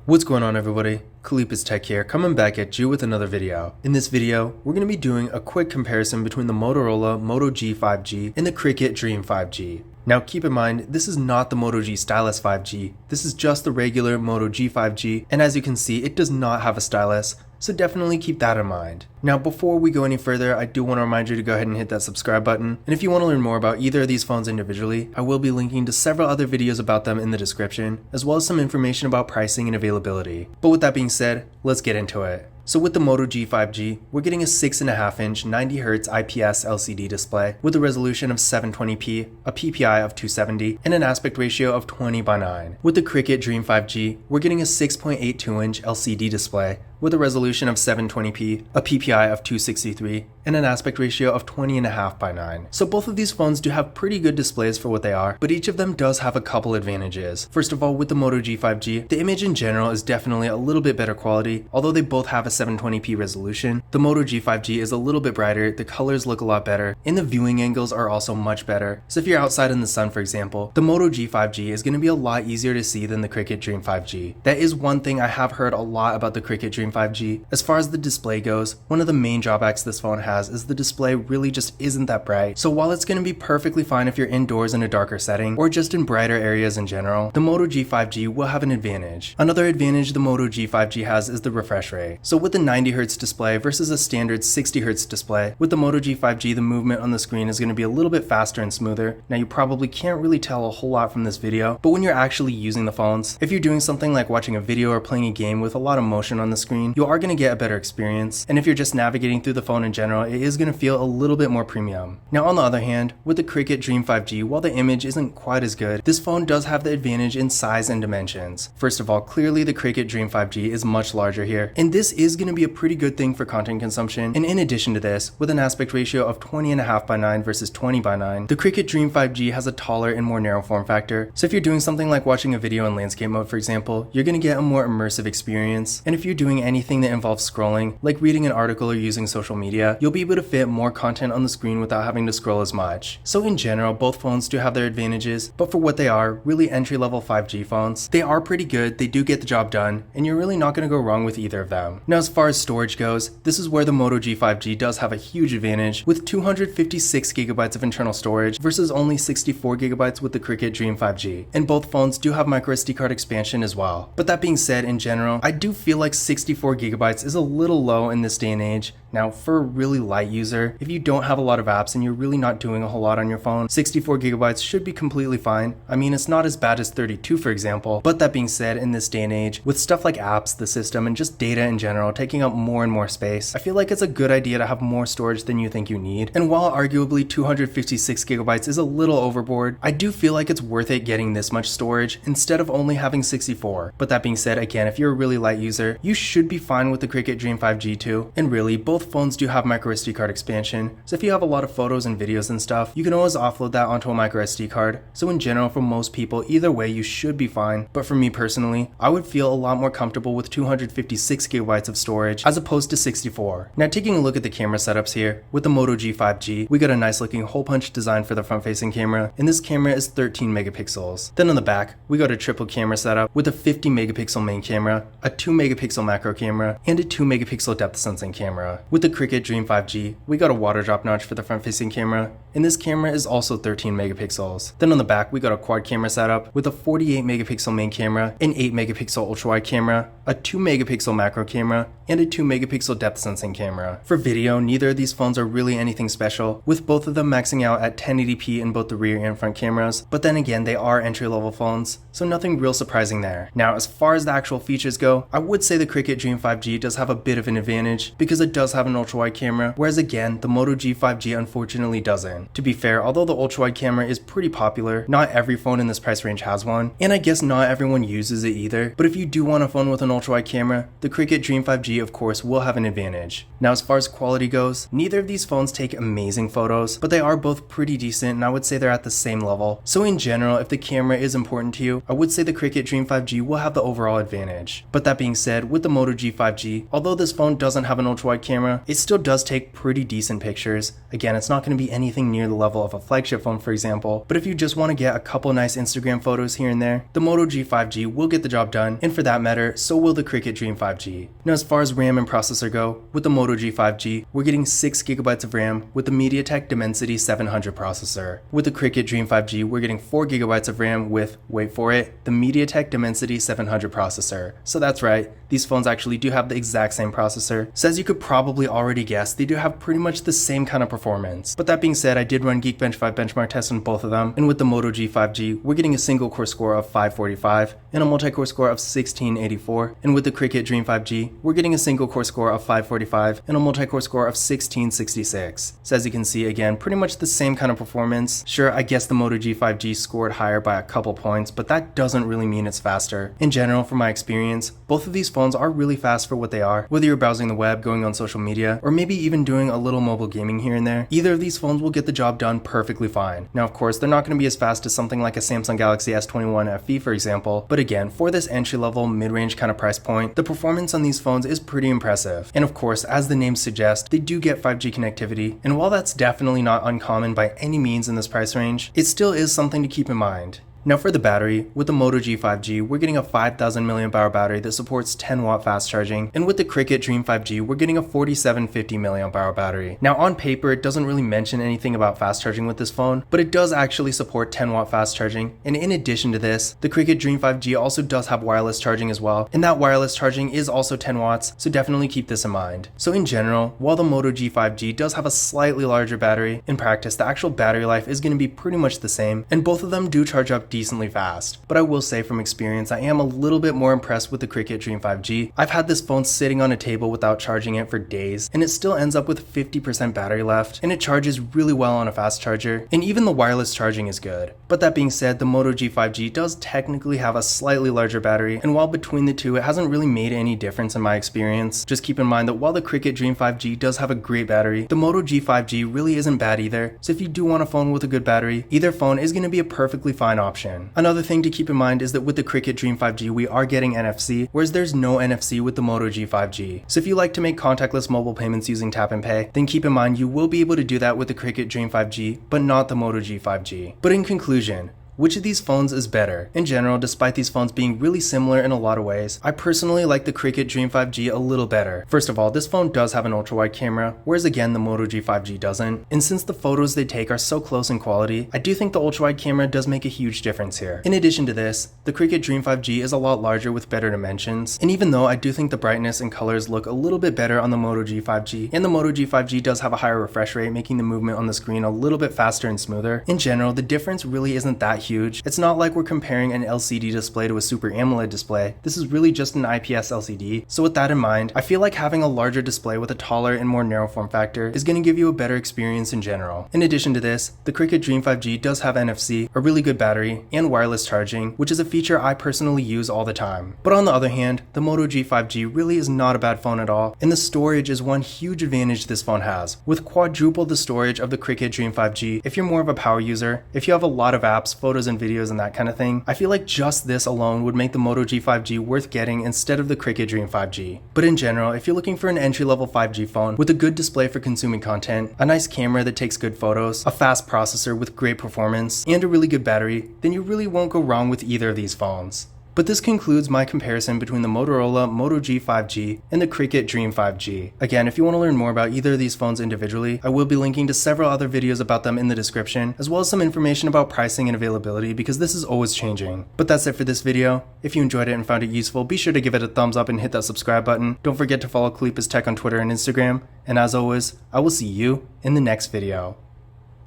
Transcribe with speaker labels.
Speaker 1: What's going on, everybody? Khalipa's Tech here, coming back at you with another video. In this video, we're going to be doing a quick comparison between the Motorola Moto G 5G and the Cricket Dream 5G. Now keep in mind, this is not the Moto G stylus 5G, this is just the regular Moto G 5G, and as you can see, it does not have a stylus, so definitely keep that in mind. Now before we go any further, I do want to remind you to go ahead and hit that subscribe button, and if you want to learn more about either of these phones individually, I will be linking to several other videos about them in the description, as well as some information about pricing and availability. But with that being said, let's get into it. So with the Moto G 5G, we're getting a 6.5-inch 90Hz IPS LCD display with a resolution of 720p, a PPI of 270, and an aspect ratio of 20:9. With the Cricket Dream 5G, we're getting a 6.82-inch LCD display with a resolution of 720p, a PPI of 263, and an aspect ratio of 20.5:9. So both of these phones do have pretty good displays for what they are, but each of them does have a couple advantages. First of all, with the Moto G 5G, the image in general is definitely a little bit better quality, although they both have a 720p resolution. The Moto G 5G is a little bit brighter, the colors look a lot better, and the viewing angles are also much better. So if you're outside in the sun, for example, the Moto G 5G is going to be a lot easier to see than the Cricket Dream 5G. That is one thing I have heard a lot about the Cricket Dream 5G. As far as the display goes, one of the main drawbacks this phone has is the display really just isn't that bright. So while it's going to be perfectly fine if you're indoors in a darker setting, or just in brighter areas in general, the Moto G 5G will have an advantage. Another advantage the Moto G 5G has is the refresh rate. So with the 90Hz display versus a standard 60Hz display, with the Moto G 5G the movement on the screen is going to be a little bit faster and smoother. Now you probably can't really tell a whole lot from this video, but when you're actually using the phones, if you're doing something like watching a video or playing a game with a lot of motion on the screen, you are going to get a better experience, and if you're just navigating through the phone in general, it is going to feel a little bit more premium. Now on the other hand, with the Cricket Dream 5G, while the image isn't quite as good, this phone does have the advantage in size and dimensions. First of all, clearly the Cricket Dream 5G is much larger here, and this is going to be a pretty good thing for content consumption. And in addition to this, with an aspect ratio of 20.5:9 versus 20:9, the Cricket Dream 5G has a taller and more narrow form factor. So if you're doing something like watching a video in landscape mode, for example, you're going to get a more immersive experience. And if you're doing anything that involves scrolling, like reading an article or using social media, you'll be able to fit more content on the screen without having to scroll as much. So in general, both phones do have their advantages, but for what they are, really entry-level 5G phones, they are pretty good, they do get the job done, and you're really not going to go wrong with either of them. Now as far as storage goes, this is where the Moto G 5G does have a huge advantage, with 256GB of internal storage versus only 64GB with the Cricket Dream 5G. And both phones do have microSD card expansion as well. But that being said, in general, I do feel like 64GB is a little low in this day and age. Now for a really light user, if you don't have a lot of apps and you're really not doing a whole lot on your phone, 64GB should be completely fine. I mean, it's not as bad as 32, for example, but that being said, in this day and age, with stuff like apps, the system, and just data in general taking up more and more space, I feel like it's a good idea to have more storage than you think you need. And while arguably 256GB is a little overboard, I do feel like it's worth it getting this much storage instead of only having 64. But that being said, again, if you're a really light user, you should be fine with the Cricket Dream 5G too. And really, both phones do have microSD card expansion, so if you have a lot of photos and videos and stuff, you can always offload that onto a microSD card. So in general, for most people, either way, you should be fine. But for me personally, I would feel a lot more comfortable with 256GB of storage as opposed to 64. Now taking a look at the camera setups here, with the Moto G 5G, we got a nice looking hole punch design for the front facing camera, and this camera is 13 megapixels. Then on the back, we got a triple camera setup with a 50 megapixel main camera, a 2 megapixel macro camera, and a 2 megapixel depth sensing camera. With the Cricket Dream 5G, we got a water drop notch for the front facing camera, and this camera is also 13 megapixels. Then on the back, we got a quad camera setup with a 48 megapixel main camera, an 8 megapixel ultra wide camera, a 2 megapixel macro camera, and a 2 megapixel depth sensing camera. For video, neither of these phones are really anything special, with both of them maxing out at 1080p in both the rear and front cameras, but then again, they are entry-level phones, so nothing real surprising there. Now, as far as the actual features go, I would say the Cricket Dream 5G does have a bit of an advantage, because it does have an ultra-wide camera, whereas again, the Moto G 5G unfortunately doesn't. To be fair, although the ultra-wide camera is pretty popular, not every phone in this price range has one, and I guess not everyone uses it either, but if you do want a phone with an ultra-wide camera, the Cricket Dream 5G of course will have an advantage. Now as far as quality goes, neither of these phones take amazing photos, but they are both pretty decent, and I would say they're at the same level. So in general, if the camera is important to you, I would say the Cricket Dream 5G will have the overall advantage. But that being said, with the Moto Moto G 5G, although this phone doesn't have an ultra-wide camera, it still does take pretty decent pictures. Again, it's not going to be anything near the level of a flagship phone, for example, but if you just want to get a couple nice Instagram photos here and there, the Moto G 5G will get the job done, and for that matter, so will the Cricket Dream 5G. Now, as far as RAM and processor go, with the Moto G 5G, we're getting 6GB of RAM with the MediaTek Dimensity 700 processor. With the Cricket Dream 5G, we're getting 4GB of RAM with, wait for it, the MediaTek Dimensity 700 processor. So that's right, these phones actually do have the exact same processor, so as you could probably already guess, they do have pretty much the same kind of performance. But that being said, I did run Geekbench 5 benchmark tests on both of them, and with the Moto G 5G, we're getting a single core score of 545 and a multi-core score of 1684, and with the Cricket Dream 5G, we're getting a single core score of 545 and a multi-core score of 1666. So as you can see, again, pretty much the same kind of performance. Sure, I guess the Moto G 5G scored higher by a couple points, but that doesn't really mean it's faster. In general, from my experience, both of these phones are really fast for what they are. Whether you're browsing the web, going on social media, or maybe even doing a little mobile gaming here and there, either of these phones will get the job done perfectly fine. Now, of course, they're not going to be as fast as something like a Samsung Galaxy S21 FE, for example, but again, for this entry-level, mid-range kind of price point, the performance on these phones is pretty impressive. And of course, as the name suggests, they do get 5G connectivity, and while that's definitely not uncommon by any means in this price range, it still is something to keep in mind. Now for the battery, with the Moto G 5G, we're getting a 5000 mAh battery that supports 10W fast charging, and with the Cricket Dream 5G, we're getting a 4750 mAh battery. Now on paper, it doesn't really mention anything about fast charging with this phone, but it does actually support 10W fast charging, and in addition to this, the Cricket Dream 5G also does have wireless charging as well, and that wireless charging is also 10 watts, so definitely keep this in mind. So in general, while the Moto G 5G does have a slightly larger battery, in practice, the actual battery life is going to be pretty much the same, and both of them do charge up decently fast. But I will say from experience, I am a little bit more impressed with the Cricket Dream 5G. I've had this phone sitting on a table without charging it for days, and it still ends up with 50% battery left, and it charges really well on a fast charger, and even the wireless charging is good. But that being said, the Moto G 5G does technically have a slightly larger battery, and while between the two, it hasn't really made any difference in my experience. Just keep in mind that while the Cricket Dream 5G does have a great battery, the Moto G 5G really isn't bad either, so if you do want a phone with a good battery, either phone is going to be a perfectly fine option. Another thing to keep in mind is that with the Cricket Dream 5G, we are getting NFC, whereas there's no NFC with the Moto G 5G. So if you like to make contactless mobile payments using tap and pay, then keep in mind you will be able to do that with the Cricket Dream 5G, but not the Moto G 5G. But in conclusion, which of these phones is better? In general, despite these phones being really similar in a lot of ways, I personally like the Cricket Dream 5G a little better. First of all, this phone does have an ultra-wide camera, whereas again the Moto G 5G doesn't. And since the photos they take are so close in quality, I do think the ultra-wide camera does make a huge difference here. In addition to this, the Cricket Dream 5G is a lot larger with better dimensions, and even though I do think the brightness and colors look a little bit better on the Moto G 5G, and the Moto G 5G does have a higher refresh rate, making the movement on the screen a little bit faster and smoother, in general, the difference really isn't that huge. It's not like we're comparing an LCD display to a Super AMOLED display. This is really just an IPS LCD. So with that in mind, I feel like having a larger display with a taller and more narrow form factor is going to give you a better experience in general. In addition to this, the Cricket Dream 5G does have NFC, a really good battery, and wireless charging, which is a feature I personally use all the time. But on the other hand, the Moto G 5G really is not a bad phone at all, and the storage is one huge advantage this phone has. With quadruple the storage of the Cricket Dream 5G, if you're more of a power user, if you have a lot of apps, photos, and videos and that kind of thing, I feel like just this alone would make the Moto G 5G worth getting instead of the Cricket Dream 5G. But in general, if you're looking for an entry-level 5G phone with a good display for consuming content, a nice camera that takes good photos, a fast processor with great performance, and a really good battery, then you really won't go wrong with either of these phones. But this concludes my comparison between the Motorola Moto G 5G and the Cricket Dream 5G. Again, if you want to learn more about either of these phones individually, I will be linking to several other videos about them in the description, as well as some information about pricing and availability, because this is always changing. But that's it for this video. If you enjoyed it and found it useful, be sure to give it a thumbs up and hit that subscribe button. Don't forget to follow Kalipis Tech on Twitter and Instagram. And as always, I will see you in the next video.